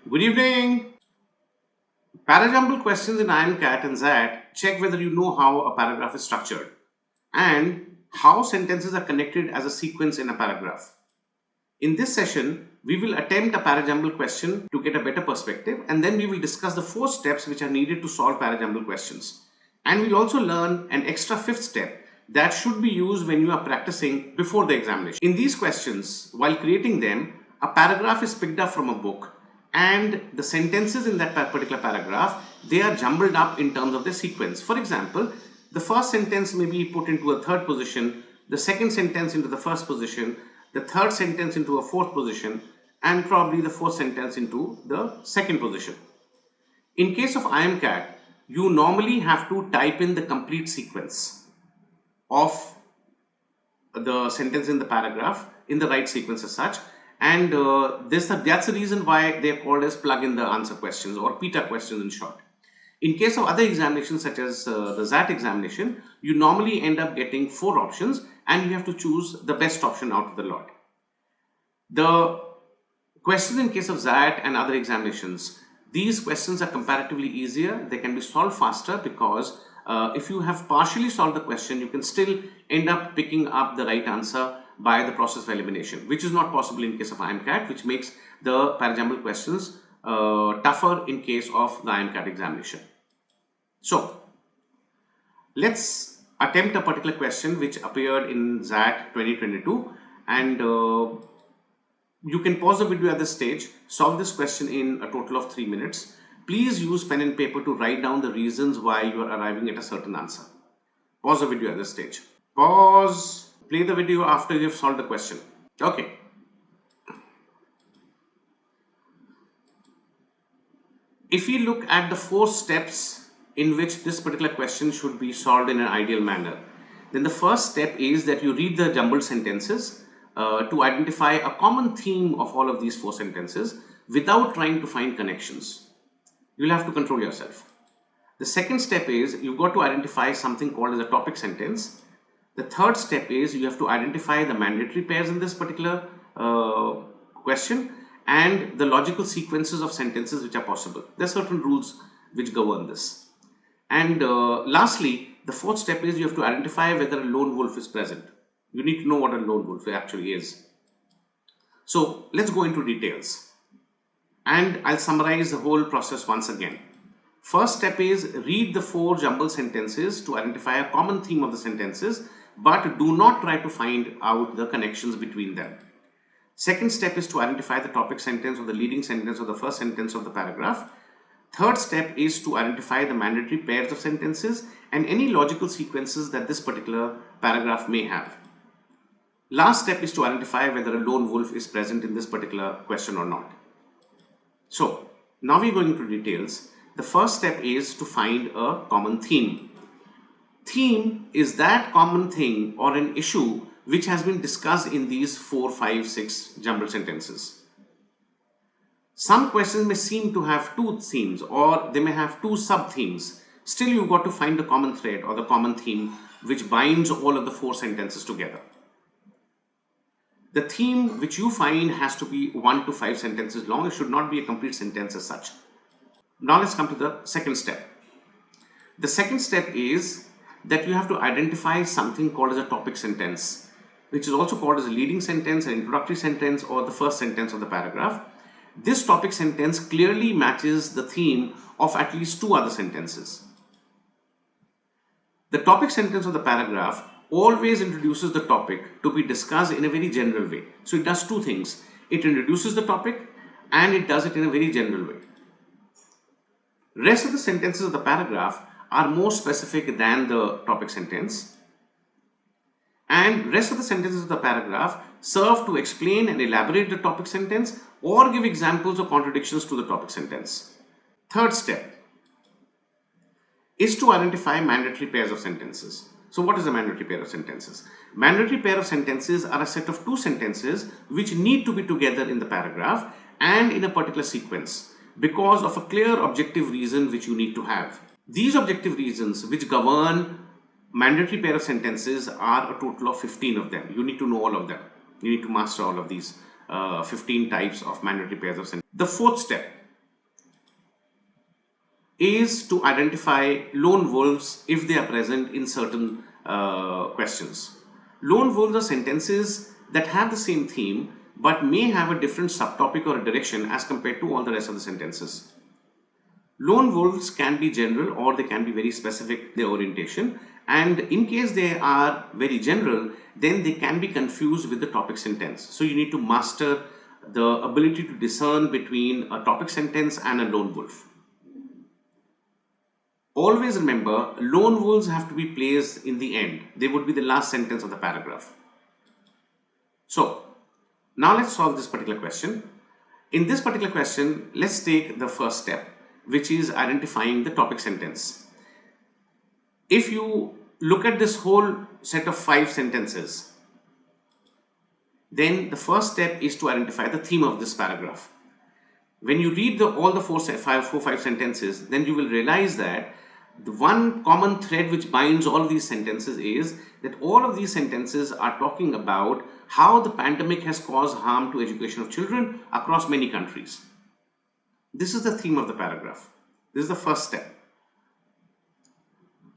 Good evening. Parajumble questions in IIM-CAT and XAT check whether you know how a paragraph is structured and how sentences are connected as a sequence in a paragraph. In this session, we will attempt a parajumble question to get a better perspective, and then we will discuss the 4 steps which are needed to solve parajumble questions. And we'll also learn an extra 5th step that should be used when you are practicing before the examination. In these questions, while creating them, a paragraph is picked up from a book, and the sentences in that particular paragraph, they are jumbled up in terms of the sequence. For example, the first sentence may be put into a third position, the second sentence into the first position, the third sentence into a fourth position, and probably the fourth sentence into the second position. In case of IIM-CAT, you normally have to type in the complete sequence of the sentence in the paragraph in the right sequence as such, and that's the reason why they are called as plug in the answer questions or PITA questions in short. In case of other examinations such as the XAT examination, you normally end up getting 4 options and you have to choose the best option out of the lot. The questions in case of XAT and other examinations, these questions are comparatively easier. They can be solved faster because if you have partially solved the question, you can still end up picking up the right answer by the process of elimination, which is not possible in case of IIM-CAT, which makes the parajumble questions tougher in case of the IIM-CAT examination. So, let's attempt a particular question which appeared in XAT 2022, and you can pause the video at this stage, solve this question in a total of 3 minutes. Please use pen and paper to write down the reasons why you are arriving at a certain answer. Pause the video at this stage. Pause. Play the video after you have solved the question. Okay. If we look at the 4 steps in which this particular question should be solved in an ideal manner, then the first step is that you read the jumbled sentences to identify a common theme of all of these 4 sentences without trying to find connections. You'll have to control yourself. The second step is you've got to identify something called as a topic sentence. The third step is you have to identify the mandatory pairs in this particular question and the logical sequences of sentences which are possible. There are certain rules which govern this. And lastly, the fourth step is you have to identify whether a lone wolf is present. You need to know what a lone wolf actually is. So let's go into details. And I'll summarize the whole process once again. First step is read the 4 jumbled sentences to identify a common theme of the sentences, but do not try to find out the connections between them. Second step is to identify the topic sentence or the leading sentence or the first sentence of the paragraph. Third step is to identify the mandatory pairs of sentences and any logical sequences that this particular paragraph may have. Last step is to identify whether a lone wolf is present in this particular question or not. So, now we're going into details. The first step is to find a common theme. Theme is that common thing or an issue which has been discussed in these 4, 5, 6 jumbled sentences. Some questions may seem to have 2 themes or they may have 2 sub-themes. Still, you've got to find the common thread or the common theme which binds all of the 4 sentences together. The theme which you find has to be 1 to 5 sentences long. It should not be a complete sentence as such. Now let's come to the second step. The second step is that you have to identify something called as a topic sentence, which is also called as a leading sentence, an introductory sentence, or the first sentence of the paragraph. This topic sentence clearly matches the theme of at least 2 other sentences. The topic sentence of the paragraph always introduces the topic to be discussed in a very general way. So it does 2 things. It introduces the topic and it does it in a very general way. Rest of the sentences of the paragraph are more specific than the topic sentence, and rest of the sentences of the paragraph serve to explain and elaborate the topic sentence or give examples of contradictions to the topic sentence. Third step is to identify mandatory pairs of sentences. So what is a mandatory pair of sentences? Mandatory pair of sentences are a set of 2 sentences which need to be together in the paragraph and in a particular sequence because of a clear objective reason which you need to have. These objective reasons which govern mandatory pair of sentences are a total of 15 of them. You need to know all of them. You need to master all of these 15 types of mandatory pairs of sentences. The fourth step is to identify lone wolves if they are present in certain questions. Lone wolves are sentences that have the same theme but may have a different subtopic or a direction as compared to all the rest of the sentences. Lone wolves can be general or they can be very specific, their orientation, and in case they are very general, then they can be confused with the topic sentence. So you need to master the ability to discern between a topic sentence and a lone wolf. Always remember, lone wolves have to be placed in the end. They would be the last sentence of the paragraph. So now let's solve this particular question. In this particular question, let's take the first step, which is identifying the topic sentence. If you look at this whole set of 5 sentences, then the first step is to identify the theme of this paragraph. When you read all the four, five sentences, then you will realize that the one common thread which binds all of these sentences is that all of these sentences are talking about how the pandemic has caused harm to education of children across many countries. This is the theme of the paragraph. This is the first step.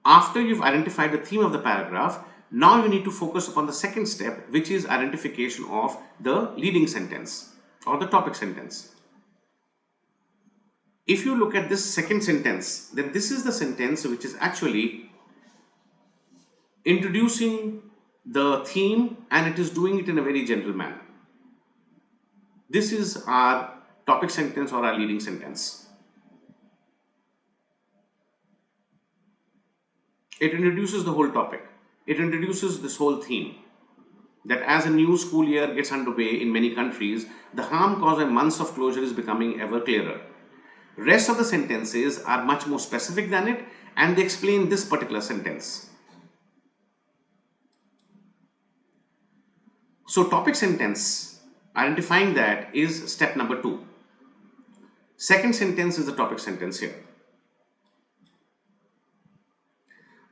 After you've identified the theme of the paragraph, now you need to focus upon the second step, which is identification of the leading sentence or the topic sentence. If you look at this second sentence, then this is the sentence which is actually introducing the theme, and it is doing it in a very general manner. This is our topic sentence or our leading sentence. It introduces the whole topic. It introduces this whole theme that as a new school year gets underway in many countries, the harm caused by months of closure is becoming ever clearer. Rest of the sentences are much more specific than it, and they explain this particular sentence. So topic sentence, identifying that is step number 2. Second sentence is the topic sentence here.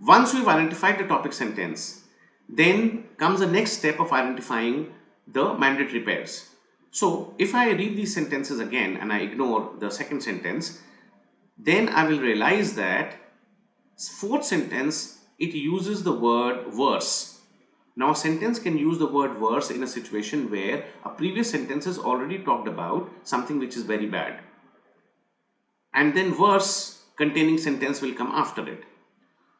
Once we've identified the topic sentence, then comes the next step of identifying the mandatory pairs. So if I read these sentences again and I ignore the second sentence, then I will realize that fourth sentence, it uses the word verse. Now a sentence can use the word verse in a situation where a previous sentence has already talked about something which is very bad. And then verse containing sentence will come after it.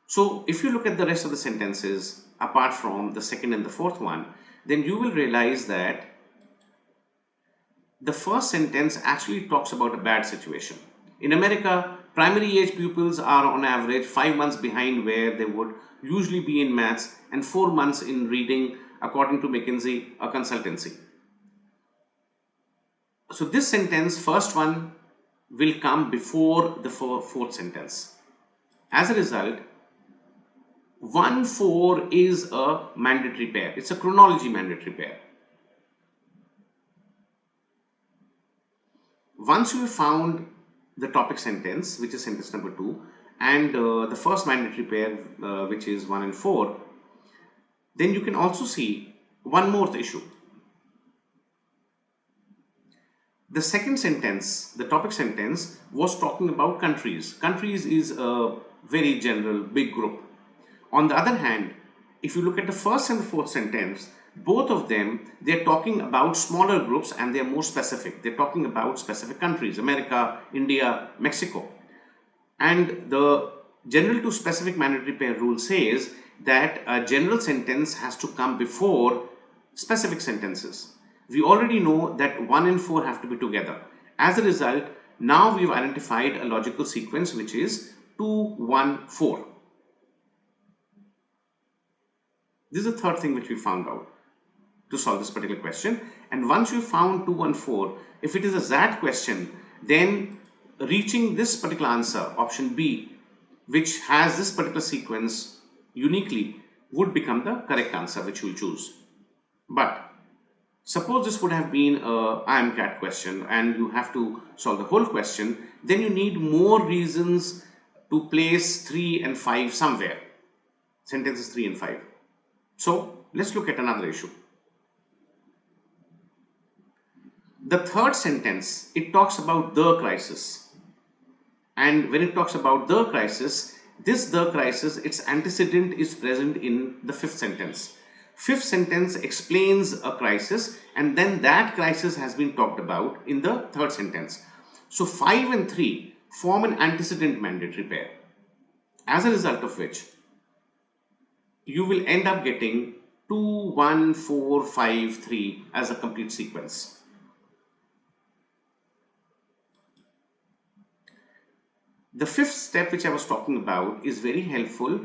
So if you look at the rest of the sentences, apart from the second and the fourth one, then you will realize that the first sentence actually talks about a bad situation. In America, primary age pupils are on average 5 months behind where they would usually be in maths and 4 months in reading, according to McKinsey, a consultancy. So this sentence, first one, will come before the fourth sentence. As a result, 1-4 is a mandatory pair. It's a chronology mandatory pair. Once you have found the topic sentence, which is sentence number 2, and the first mandatory pair, which is 1 and 4, then you can also see one more issue. The second sentence, the topic sentence, was talking about countries. Countries is a very general, big group. On the other hand, if you look at the first and the fourth sentence, both of them, they're talking about smaller groups and they're more specific. They're talking about specific countries, America, India, Mexico. And the general to specific mandatory pair rule says that a general sentence has to come before specific sentences. We already know that 1 and 4 have to be together. As a result, now we've identified a logical sequence which is 2, 1, 4. This is the third thing which we found out to solve this particular question. And once you found 2, 1, 4, if it is a ZAT question, then reaching this particular answer, option B, which has this particular sequence uniquely, would become the correct answer which you will choose. But suppose this would have been a IIM-CAT question and you have to solve the whole question, then you need more reasons to place 3 and 5 somewhere. Sentences 3 and 5. So let's look at another issue. The third sentence, it talks about the crisis. And when it talks about the crisis, the crisis, its antecedent is present in the fifth sentence. Fifth sentence explains a crisis, and then that crisis has been talked about in the third sentence. So 5 and 3 form an antecedent mandatory pair, as a result of which you will end up getting 2, 1, 4, 5, 3 as a complete sequence. The fifth step which I was talking about is very helpful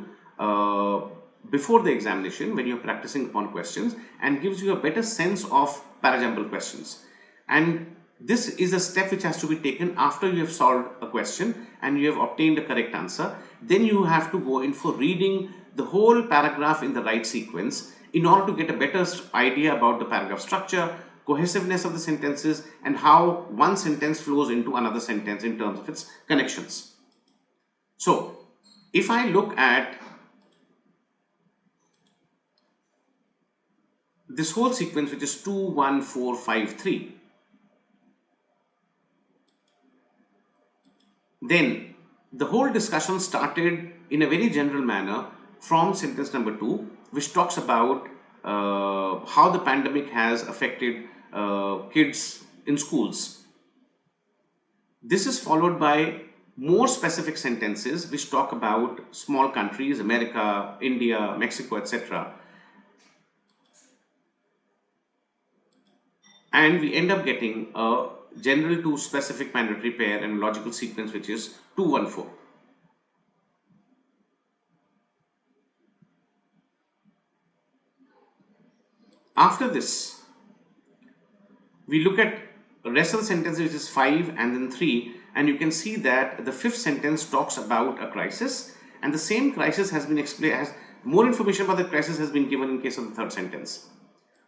before the examination when you're practicing upon questions, and gives you a better sense of Parajumble questions. And this is a step which has to be taken after you have solved a question and you have obtained a correct answer. Then you have to go in for reading the whole paragraph in the right sequence in order to get a better idea about the paragraph structure, cohesiveness of the sentences, and how one sentence flows into another sentence in terms of its connections. So, if I look at this whole sequence, which is 2, 1, 4, 5, 3, then the whole discussion started in a very general manner from sentence number 2, which talks about how the pandemic has affected kids in schools. This is followed by more specific sentences which talk about small countries, America, India, Mexico, etc. And we end up getting a general to specific mandatory pair and logical sequence, which is 2, 1, 4. After this, we look at the rest of the sentences, which is 5 and then 3, and you can see that the fifth sentence talks about a crisis, and the same crisis has been explained, more information about the crisis has been given in case of the third sentence.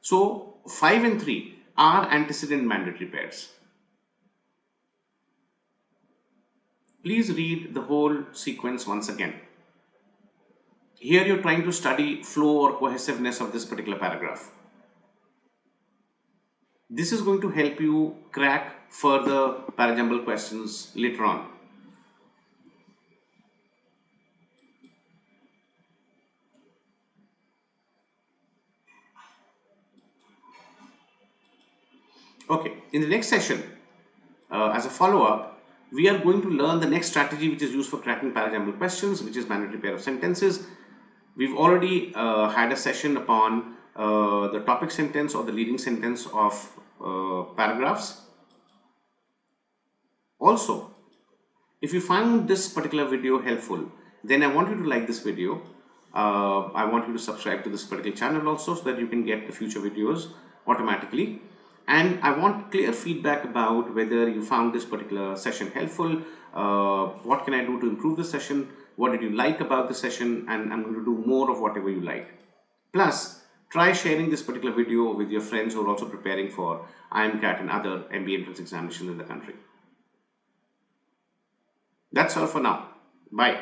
So 5 and 3 are antecedent mandatory pairs. Please read the whole sequence once again. Here you're trying to study flow or cohesiveness of this particular paragraph. This is going to help you crack further Parajumble questions later on. Okay, in the next session, as a follow-up, we are going to learn the next strategy which is used for cracking Parajumble questions, which is mandatory pair of sentences. We've already had a session upon the topic sentence or the leading sentence of paragraphs. Also, if you found this particular video helpful, then I want you to like this video. I want you to subscribe to this particular channel also, so that you can get the future videos automatically. And I want clear feedback about whether you found this particular session helpful, what can I do to improve the session, what did you like about the session, and I'm going to do more of whatever you like. Plus, try sharing this particular video with your friends who are also preparing for IIM-CAT and other MBA entrance examinations in the country. That's all for now. Bye.